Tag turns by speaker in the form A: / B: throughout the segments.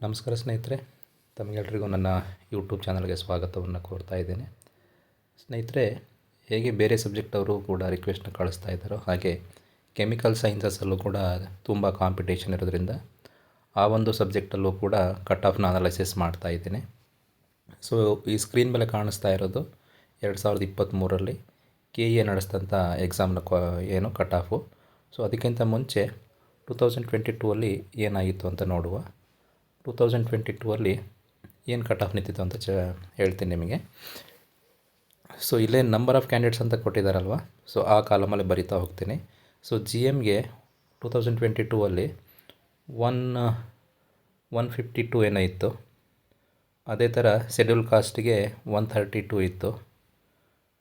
A: ನಮಸ್ಕಾರ ಸ್ನೇಹಿತರೆ, ತಮಗೆಲ್ಲರಿಗೂ ನನ್ನ ಯೂಟ್ಯೂಬ್ ಚಾನಲ್ಗೆ ಸ್ವಾಗತವನ್ನು ಕೋರ್ತಾ ಇದ್ದೇನೆ. ಸ್ನೇಹಿತರೆ, ಹೇಗೆ ಬೇರೆ ಸಬ್ಜೆಕ್ಟ್ ಅವರು ಕೂಡ ರಿಕ್ವೆಸ್ಟ್ನ ಕಳಿಸ್ತಾ ಇದ್ದಾರೋ ಹಾಗೆ ಕೆಮಿಕಲ್ ಸೈನ್ಸಸ್ಸಲ್ಲೂ ಕೂಡ ತುಂಬ ಕಾಂಪಿಟೇಷನ್ ಇರೋದ್ರಿಂದ ಆ ಒಂದು ಸಬ್ಜೆಕ್ಟಲ್ಲೂ ಕೂಡ ಕಟ್ ಆಫ್ನ ಅನಾಲಿಸಿಸ್ ಮಾಡ್ತಾ ಇದ್ದೇನೆ. ಸೊ ಈ ಸ್ಕ್ರೀನ್ ಮೇಲೆ ಕಾಣಿಸ್ತಾ ಇರೋದು 2023ರಲ್ಲಿ KA ನಡೆಸಿದಂಥ ಎಕ್ಸಾಮ್ನ ಏನು ಕಟ್ ಆಫು. ಸೊ ಅದಕ್ಕಿಂತ ಮುಂಚೆ 2022ಅಲ್ಲಿ ಏನಾಗಿತ್ತು ಅಂತ ನೋಡುವ. 2022ಅಲ್ಲಿ ಏನು ಕಟ್ ಆಫ್ ನಿಂತಿತ್ತು ಅಂತ ಹೇಳ್ತೀನಿ ನಿಮಗೆ. ಸೊ ಇಲ್ಲೇ ನಂಬರ್ ಆಫ್ ಕ್ಯಾಂಡಿಡೇಟ್ಸ್ ಅಂತ ಕೊಟ್ಟಿದ್ದಾರಲ್ವ, ಸೊ ಆ ಕಾಲಮಲ್ಲಿ ಬರಿತಾ ಹೋಗ್ತೀನಿ. ಸೊ GMಗೆ 2022ಅಲ್ಲಿ 152 ಏನೋ ಇತ್ತು. ಅದೇ ಥರ ಶೆಡ್ಯೂಲ್ ಕಾಸ್ಟ್ಗೆ 132 ಇತ್ತು,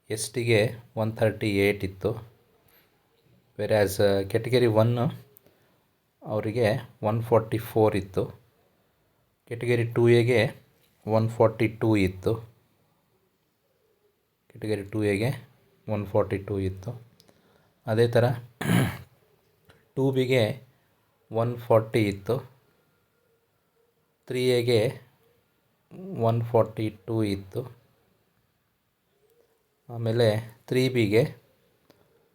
A: STಗೆ 138 ಇತ್ತು. ವೆರಾಸ್ ಕೆಟಗರಿ 1 ಅವರಿಗೆ 144 ಇತ್ತು. ಕೆಟಗರಿ 2Aಗೆ 142 ಇತ್ತು. ಕೆಟಗರಿ 2Aಗೆ 142 ಇತ್ತು. ಅದೇ ಥರ 2Bಗೆ 140 ಇತ್ತು. 3Aಗೆ 142 ಇತ್ತು. ಆಮೇಲೆ 3Bಗೆ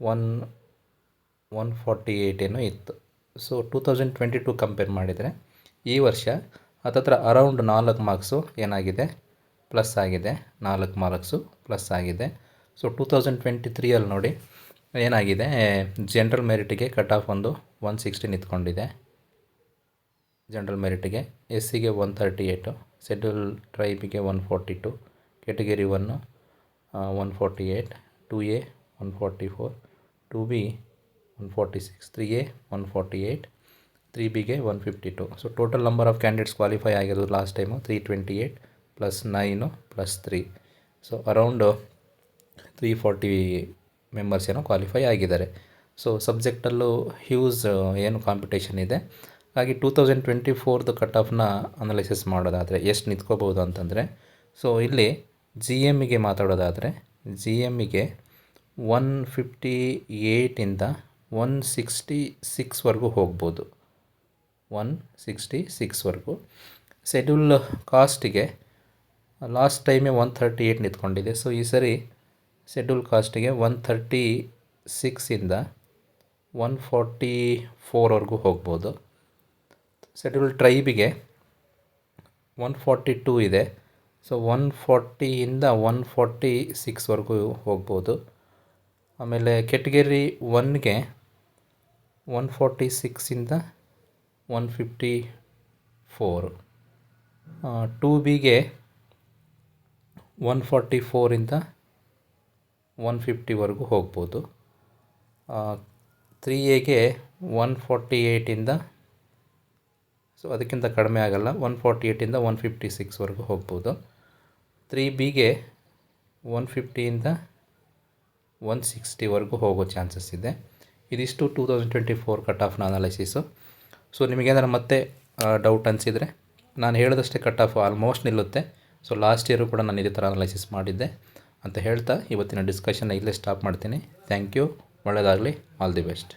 A: 148 ಏನೋ ಇತ್ತು. ಸೊ 2022 ಕಂಪೇರ್ ಮಾಡಿದರೆ ಈ ವರ್ಷ ಹತ್ತತ್ರ ಅರೌಂಡ್ 4 ಮಾರ್ಕ್ಸು ಏನಾಗಿದೆ, ಪ್ಲಸ್ ಆಗಿದೆ. 4 ಮಾರ್ಕ್ಸು ಪ್ಲಸ್ ಆಗಿದೆ. ಸೊ 2023ಅಲ್ಲಿ ನೋಡಿ ಏನಾಗಿದೆ, ಜನರಲ್ ಮೆರಿಟಿಗೆ ಕಟ್ ಆಫ್ ಒಂದು 160 ನಿಂತ್ಕೊಂಡಿದೆ. ಜನರಲ್ ಮೆರಿಟಿಗೆ SCಗೆ 138, ಶೆಡ್ಯೂಲ್ ಟ್ರೈಬಿಗೆ 142, ಕೆಟಗರಿ 1 148, 2A 144, 2B 146, 3A 148, 3Bಗೆ 152. So total number of candidates qualify ಆಗಿರೋದು last time 328 + 9 + 3. So around 340 members ಏನೋ ಕ್ವಾಲಿಫೈ ಆಗಿದ್ದಾರೆ. ಸೊ ಸಬ್ಜೆಕ್ಟಲ್ಲೂ ಹ್ಯೂಸ್ ಏನು ಕಾಂಪಿಟೇಷನ್ ಇದೆ. ಹಾಗೆ 2024ದು ಕಟ್ ಆಫ್ನ ಅನಾಲಿಸಿಸ್ ಮಾಡೋದಾದರೆ ಎಷ್ಟು ನಿಂತ್ಕೋಬೋದು ಅಂತಂದರೆ, ಸೊ ಇಲ್ಲಿ GMಗೆ ಮಾತಾಡೋದಾದರೆ GMಗೆ 158ಇಂದ 166ವರೆಗೂ ಹೋಗ್ಬೋದು. 166ವರೆಗೂ. ಶೆಡ್ಯೂಲ್ ಕಾಸ್ಟಿಗೆ ಲಾಸ್ಟ್ ಟೈಮೇ 138 ನಿಂತ್ಕೊಂಡಿದೆ. ಸೊ ಈ ಸರಿ ಶೆಡ್ಯೂಲ್ ಕಾಸ್ಟಿಗೆ 136ಇಂದ 144ವರೆಗೂ ಹೋಗ್ಬೋದು. ಶೆಡ್ಯೂಲ್ ಟ್ರೈಬಿಗೆ 142 ಇದೆ. ಸೊ 140ಇಂದ 146ವರೆಗೂ ಹೋಗ್ಬೋದು. ಆಮೇಲೆ ಕೆಟಗರಿ 1ಗೆ 146ಇಂದ 154, 2Bಗೆ 144ಇಂದ 150ವರೆಗೂ ಹೋಗ್ಬೋದು. 3Aಗೆ 148ಇಂದ, ಸೊ ಅದಕ್ಕಿಂತ ಕಡಿಮೆ ಆಗಲ್ಲ, 148ಇಂದ 156ವರೆಗೂ ಹೋಗ್ಬೋದು. 3Bಗೆ 150ಇಂದ 160ವರೆಗೂ ಹೋಗೋ ಚಾನ್ಸಸ್ ಇದೆ. ಇದಿಷ್ಟು 2024 ಕಟ್ ಆಫ್ನ ಅನಾಲಿಸಿಸು. ಸೊ ನಿಮಗೇನಾದ್ರು ಮತ್ತೆ ಡೌಟ್ ಅನಿಸಿದರೆ ನಾನು ಹೇಳಿದಷ್ಟೇ ಕಟ್ ಆಫ್ ಆಲ್ಮೋಸ್ಟ್ ನಿಲ್ಲುತ್ತೆ. ಸೊ ಲಾಸ್ಟ್ ಇಯರು ಕೂಡ ನಾನು ಇದೇ ಥರ ಅನಾಲಿಸಿಸ್ ಮಾಡಿದ್ದೆ ಅಂತ ಹೇಳ್ತಾ ಇವತ್ತಿನ ಡಿಸ್ಕಷನ್ನ ಇಲ್ಲೇ ಸ್ಟಾಪ್ ಮಾಡ್ತೀನಿ. Thank you. ಒಳ್ಳೆಯದಾಗಲಿ. All the best.